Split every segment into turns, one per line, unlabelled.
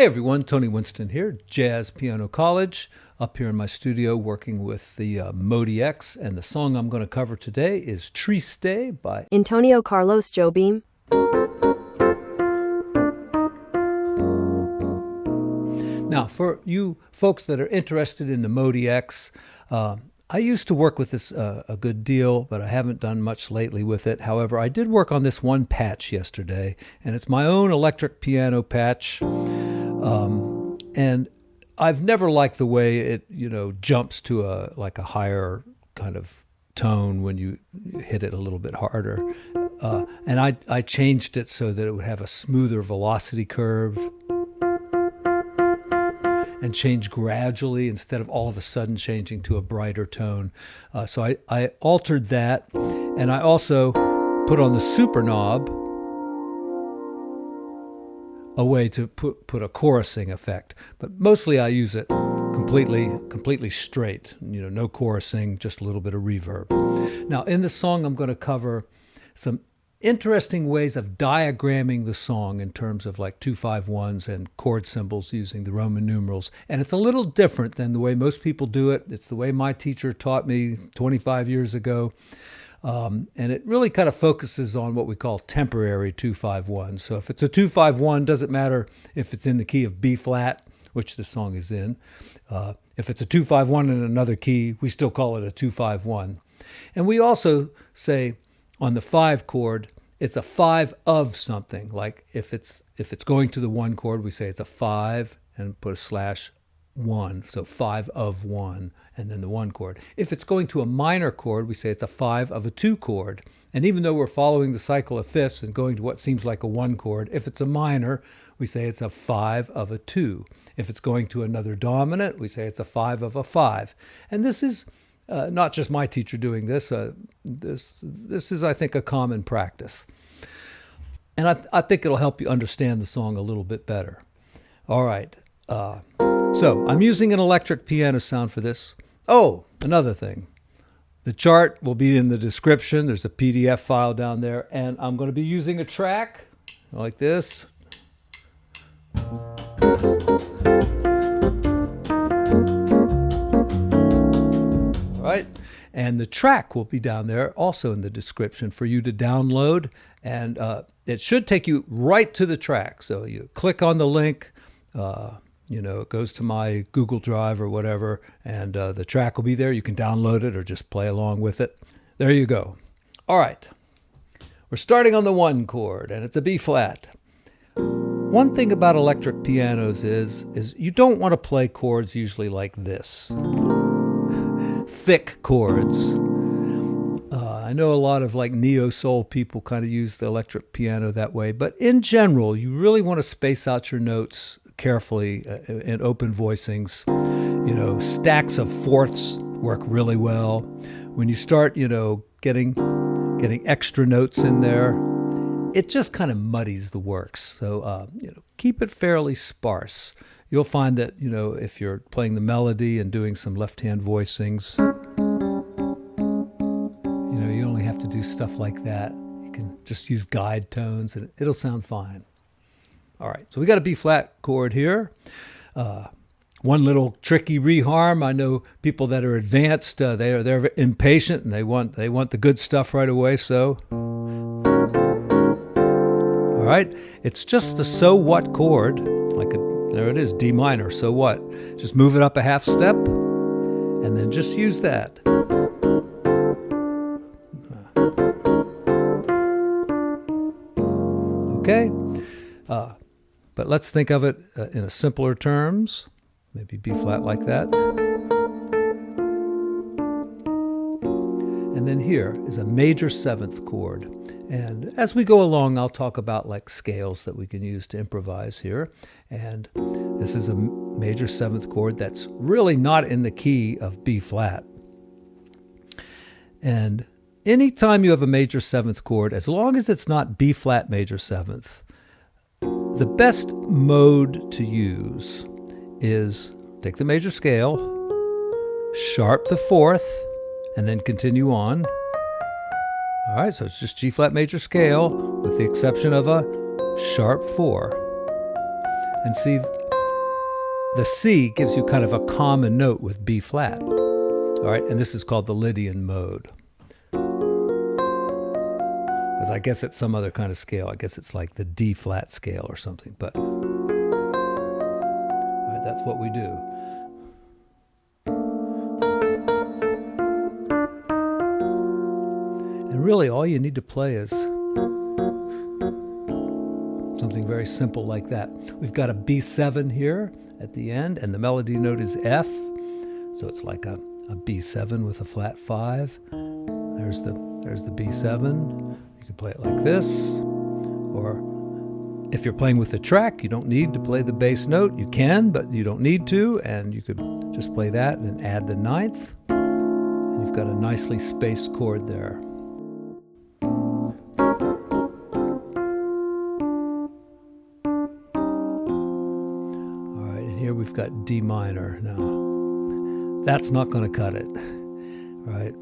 everyone, Tony Winston here, Jazz Piano College, up here in my studio working with the MODX, and the song I'm going to cover today is Triste by
Antonio Carlos Jobim.
Now, for you folks that are interested in the MODX, I used to work with this a good deal, but I haven't done much lately with it. However, I did work on this one patch yesterday, and it's my own electric piano patch. And I've never liked the way it, jumps to a higher kind of tone when you hit it a little bit harder. And I changed it so that it would have a smoother velocity curve and change gradually instead of all of a sudden changing to a brighter tone. So I altered that, and I also put on the super knob a way to put a chorusing effect. But mostly I use it completely straight, no chorusing, just a little bit of reverb. Now in the song I'm going to cover some interesting ways of diagramming the song in terms of like 2-5-1s and chord symbols using the Roman numerals. And it's a little different than the way most people do it. It's the way my teacher taught me 25 years ago. And it really kind of focuses on what we call temporary 2-5-1. So if it's a 2-5-1, doesn't matter if it's in the key of B flat, which the song is in. If it's a 2-5-1 in another key, we still call it a 2-5-1. And we also say on the 5 chord, it's a 5 of something. Like if it's going to the 1 chord, we say it's a 5 and put a slash 1. So 5 of 1 and then the 1 chord. If it's going to a minor chord, we say it's a 5 of a 2 chord. And even though we're following the cycle of fifths and going to what seems like a 1 chord, if it's a minor, we say it's a 5 of a 2. If it's going to another dominant, we say it's a 5 of a 5. And this is not just my teacher doing this. This is, I think, a common practice. And I think it'll help you understand the song a little bit better. All right. So I'm using an electric piano sound for this. Oh, another thing. The chart will be in the description. There's a PDF file down there. And I'm going to be using a track like this. Right? And the track will be down there also in the description for you to download. And it should take you right to the track. So you click on the link. It goes to my Google Drive or whatever, and the track will be there. You can download it or just play along with it. There you go. All right. We're starting on the 1 chord, and it's a B flat. One thing about electric pianos is you don't want to play chords usually like this. Thick chords. I know a lot of like neo-soul people kind of use the electric piano that way, but in general, you really want to space out your notes carefully in open voicings. Stacks of fourths work really well. When you start, getting extra notes in there, it just kind of muddies the works. So, keep it fairly sparse. You'll find that, if you're playing the melody and doing some left-hand voicings, you only have to do stuff like that. You can just use guide tones and it'll sound fine. All right, so we got a B flat chord here. One little tricky reharm. I know people that are advanced, they're impatient and they want the good stuff right away. So, all right, it's just the so what chord. There it is, D minor. So what? Just move it up a half step, and then just use that. Okay. But let's think of it in a simpler terms. Maybe B flat like that. And then here is a major 7th chord. And as we go along, I'll talk about like scales that we can use to improvise here. And this is a major 7th chord that's really not in the key of B flat. And anytime you have a major 7th chord, as long as it's not B flat major 7th, the best mode to use is take the major scale, sharp the 4th, and then continue on. All right, so it's just G flat major scale with the exception of a sharp 4. And see, the C gives you kind of a common note with B flat. All right, and this is called the Lydian mode. Because I guess it's some other kind of scale. I guess it's like the D flat scale or something. But all right, that's what we do. And really, all you need to play is something very simple like that. We've got a B7 here at the end, and the melody note is F. So it's like a B7 with a flat 5. There's the B7. You can play it like this. Or if you're playing with the track, you don't need to play the bass note. You can, but you don't need to. And you could just play that and add the 9th. And you've got a nicely spaced chord there. We've got D minor now. That's not going to cut it, right?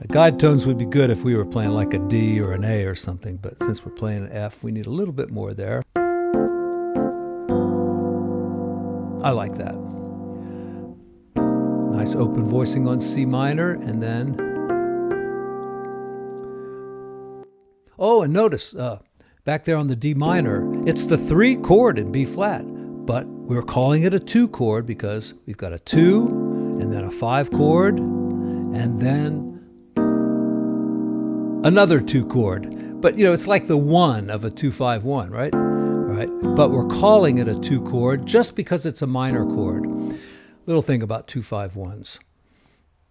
Guide tones would be good if we were playing like a D or an A or something, but since we're playing an F, we need a little bit more there. I like that. Nice open voicing on C minor, and then... Oh, and notice, back there on the D minor, it's the 3 chord in B flat. But we're calling it a 2 chord because we've got a 2 and then a 5 chord and then another 2 chord. But you know, it's like the 1 of a 2-5-1, right? Right. But we're calling it a 2 chord just because it's a minor chord. Little thing about 2-5-1s.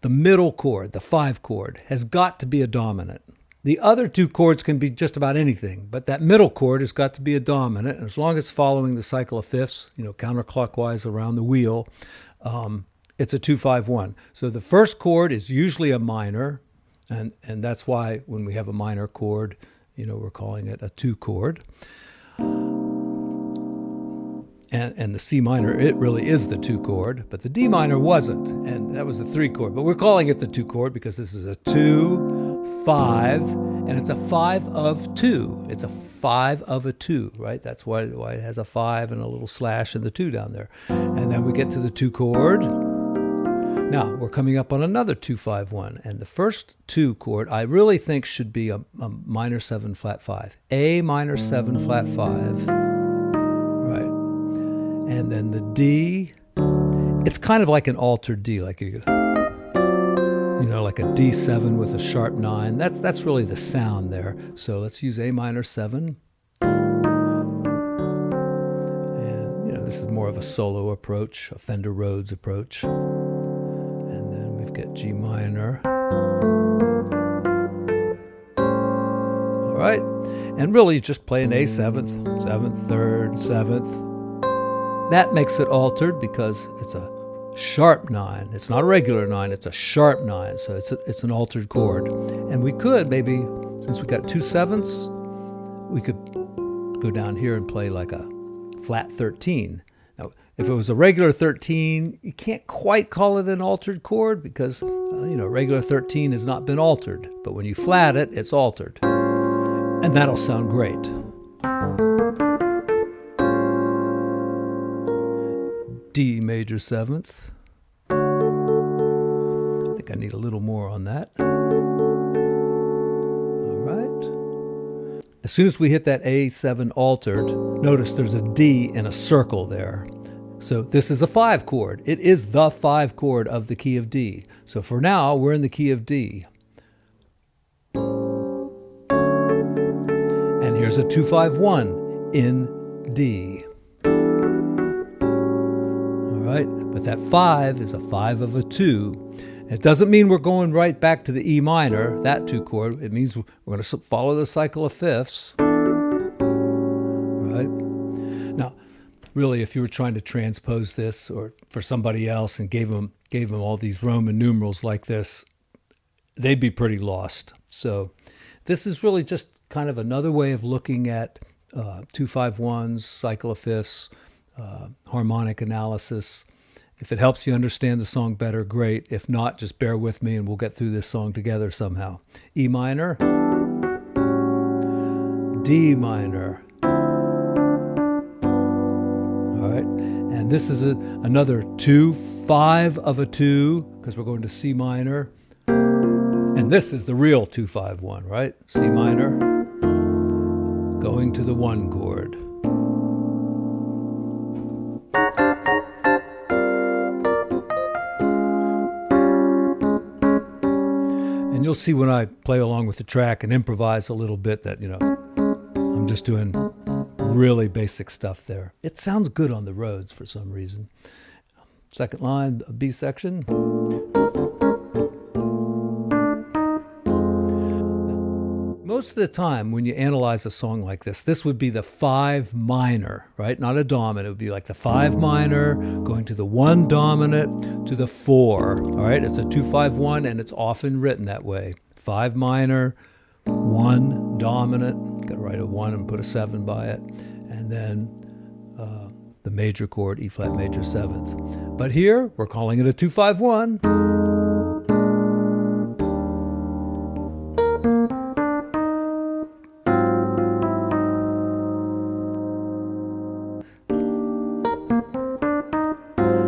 The middle chord, the 5 chord, has got to be a dominant. The other 2 chords can be just about anything, but that middle chord has got to be a dominant. And as long as it's following the cycle of fifths, you know, counterclockwise around the wheel, it's a 2-5-1. So the first chord is usually a minor, and that's why when we have a minor chord, you know, we're calling it a 2 chord. And the C minor, it really is the 2 chord, but the D minor wasn't, and that was the 3 chord. But we're calling it the 2 chord because this is a 2, 5, and it's a 5 of 2. It's a 5 of a 2, right? That's why it has a 5 and a little slash in the 2 down there. And then we get to the 2 chord. Now, we're coming up on another 2-5-1, and the first 2 chord I really think should be a minor 7 flat 5. A minor 7 flat 5, right? And then the D, it's kind of like an altered D, like you know, like a D7 with a sharp 9. That's really the sound there. So let's use A minor 7. And, you know, this is more of a solo approach, a Fender Rhodes approach. And then we've got G minor. All right. And really just play an A 7th, 7th, 3rd, 7th. That makes it altered because it's a sharp 9. It's not a regular 9, it's a sharp 9, so it's an altered chord. And we could maybe, since we got 2 7ths, we could go down here and play like a flat 13. Now, if it was a regular 13, you can't quite call it an altered chord because, you know, regular 13 has not been altered. But when you flat it, it's altered. And that'll sound great. D major 7th. I think I need a little more on that. All right. As soon as we hit that A7 altered, notice there's a D in a circle there. So this is a 5 chord. It is the 5 chord of the key of D. So for now, we're in the key of D. And here's a 2-5-1 in D. Right? But that 5 is a 5 of a 2. It doesn't mean we're going right back to the E minor, that 2 chord. It means we're going to follow the cycle of fifths. Right? Now, really, if you were trying to transpose this or for somebody else and gave them all these Roman numerals like this, they'd be pretty lost. So this is really just kind of another way of looking at 2-5-1s, cycle of fifths, harmonic analysis. If it helps you understand the song better, great. If not, just bear with me and we'll get through this song together somehow. E minor, D minor. All right, And this is another 2-5 of a 2, because we're going to C minor. And this is the real 2-5-1, right? C minor, going to the 1 chord. And you'll see when I play along with the track and improvise a little bit that, I'm just doing really basic stuff there. It sounds good on the roads for some reason. Second line, B section. Most of the time when you analyze a song like this would be the 5 minor, right? Not a dominant. It would be like the 5 minor going to the 1 dominant to the 4, all right? It's a 2-5-1, and it's often written that way. 5 minor, 1 dominant. Got to write a 1 and put a 7 by it. And then the major chord, E flat major 7th. But here, we're calling it a 2-5-1.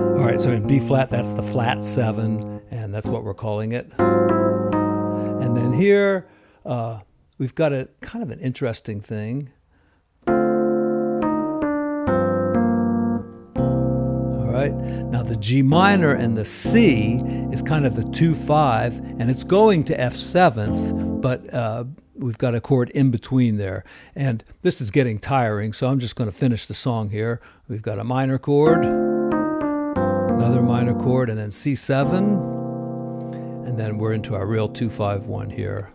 All right, so in B flat, that's the flat 7, and that's what we're calling it. And then here, we've got a kind of an interesting thing. All right, now the G minor and the C is kind of the 2-5, and it's going to F7th, but we've got a chord in between there. And this is getting tiring, so I'm just going to finish the song here. We've got a minor chord, another minor chord, and then C7, and then we're into our real 2-5-1 here.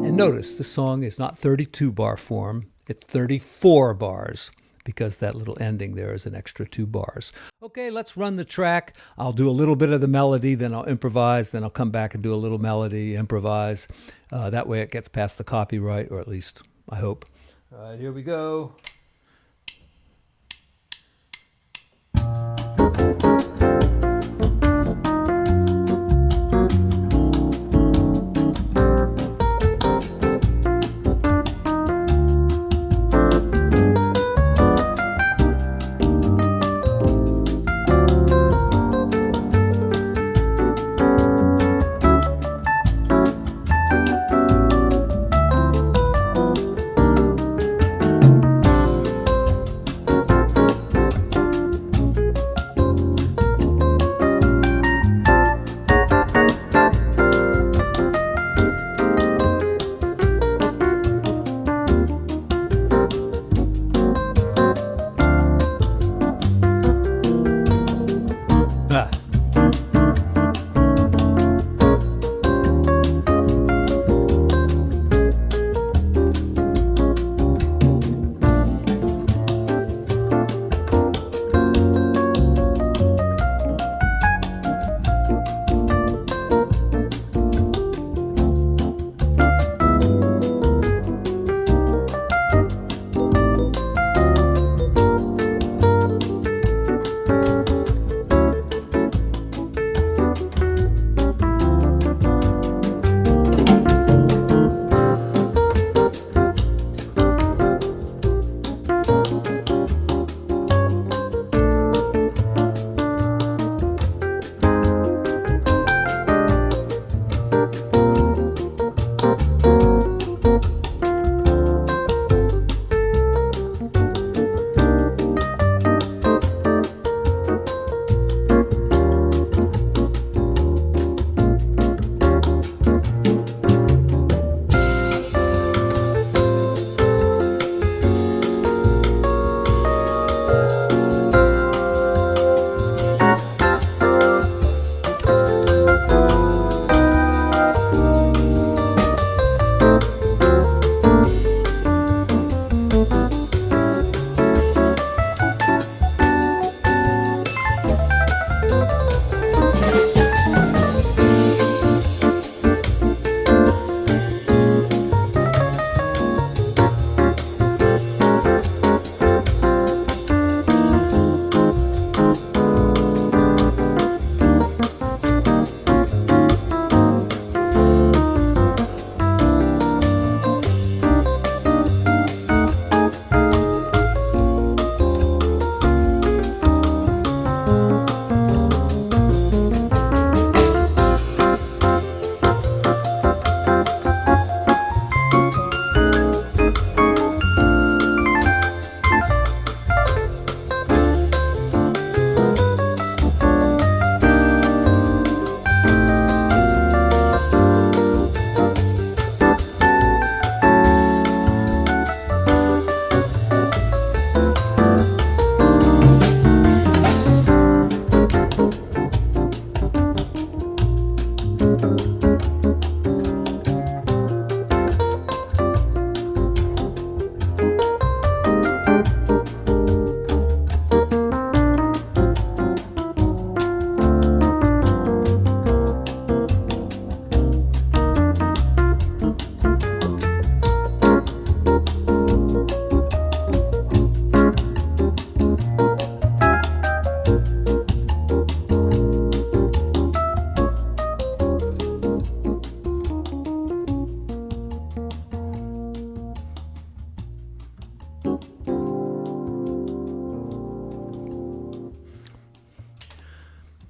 And notice the song is not 32 bar form, it's 34 bars, because that little ending there is an extra 2 bars. Okay, let's run the track. I'll do a little bit of the melody, then I'll improvise, then I'll come back and do a little melody, improvise. That way it gets past the copyright, or at least I hope. All right, here we go.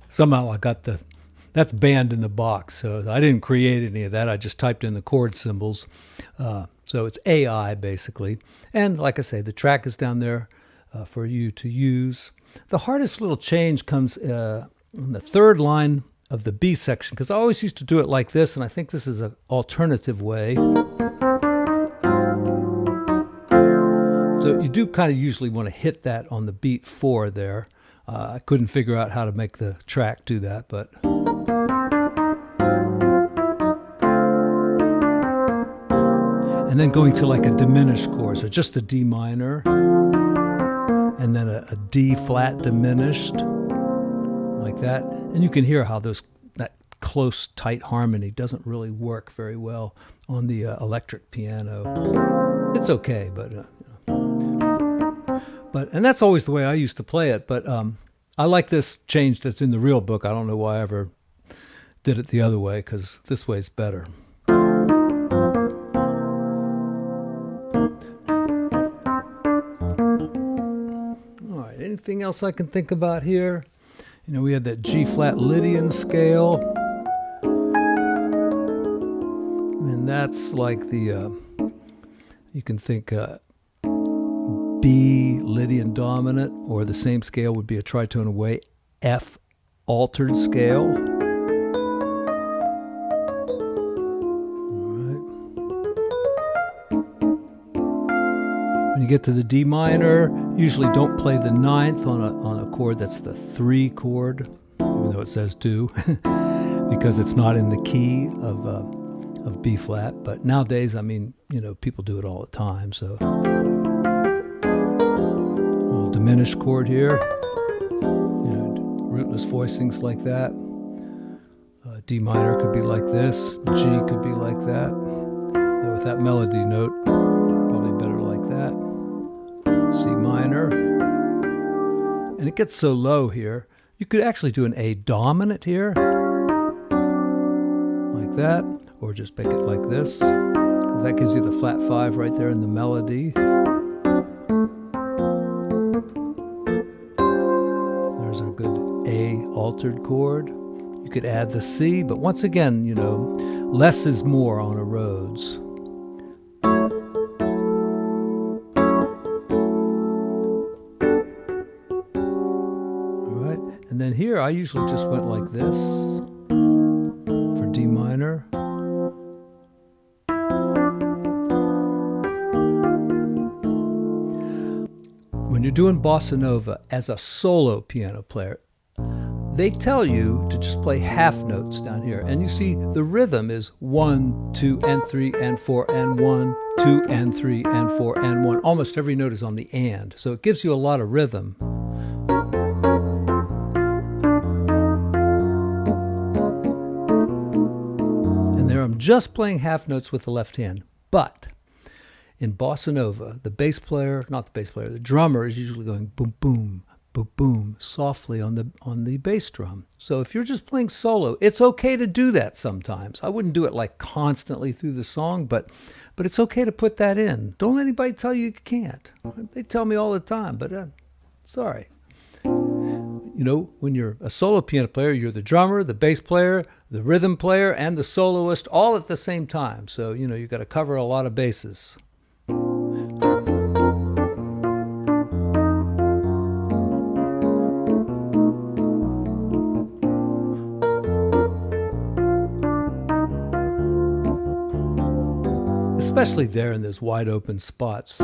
Somehow I got that's banned in the box. So I didn't create any of that. I just typed in the chord symbols. So it's AI basically. And like I say, the track is down there for you to use. The hardest little change comes in the third line of the B section, because I always used to do it like this, and I think this is an alternative way. So you do kind of usually want to hit that on the beat 4 there. I couldn't figure out how to make the track do that, but... And then going to like a diminished chord, so just the D minor, and then a D flat diminished, like that. And you can hear how that close, tight harmony doesn't really work very well on the electric piano. It's okay, and that's always the way I used to play it. But I like this change that's in the real book. I don't know why I ever did it the other way, because this way's better. All right, anything else I can think about here? You know, we had that G flat Lydian scale, and that's like the you can think B Lydian dominant, or the same scale would be a tritone away, F altered scale. When you get to the D minor, usually don't play the 9th on a chord that's the 3 chord, even though it says 2, because it's not in the key of B flat. But nowadays, I mean, you know, people do it all the time. So a little diminished chord here, you know, rootless voicings like that. D minor could be like this. G could be like that. Though with that melody note, probably better like that. C minor, and it gets so low here, you could actually do an A dominant here, like that, or just make it like this, because that gives you the flat 5 right there in the melody. There's a good A altered chord. You could add the C, but once again, you know, less is more on a Rhodes. And then here, I usually just went like this for D minor. When you're doing bossa nova as a solo piano player, they tell you to just play half notes down here. And you see the rhythm is 1, 2, and 3, and 4, and 1, 2, and 3, and 4, and 1. Almost every note is on the and. So it gives you a lot of rhythm. I'm just playing half notes with the left hand, but in bossa nova, the drummer is usually going boom, boom, boom, boom, softly on the bass drum. So if you're just playing solo, it's okay to do that sometimes. I wouldn't do it like constantly through the song, but it's okay to put that in. Don't let anybody tell you can't. They tell me all the time, but sorry. You know, when you're a solo piano player, you're the drummer, the bass player, the rhythm player, and the soloist all at the same time. So, you know, you've got to cover a lot of bases. Especially there in those wide open spots.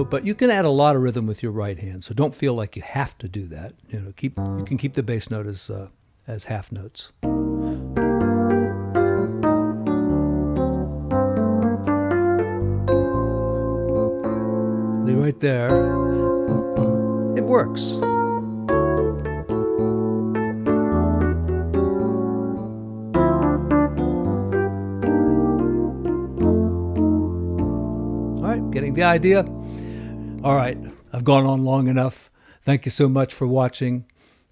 But you can add a lot of rhythm with your right hand, so don't feel like you have to do that. You know, you can keep the bass note as half notes. Right there, it works. All right, getting the idea? All right, I've gone on long enough. Thank you so much for watching.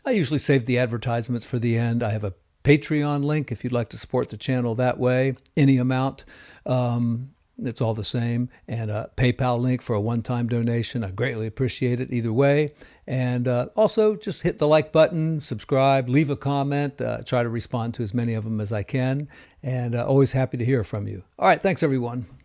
I usually save the advertisements for the end. I have a Patreon link if you'd like to support the channel that way, any amount. It's all the same. And a PayPal link for a one-time donation. I greatly appreciate it either way. And also just hit the like button, subscribe, leave a comment. Try to respond to as many of them as I can. And always happy to hear from you. All right, thanks everyone.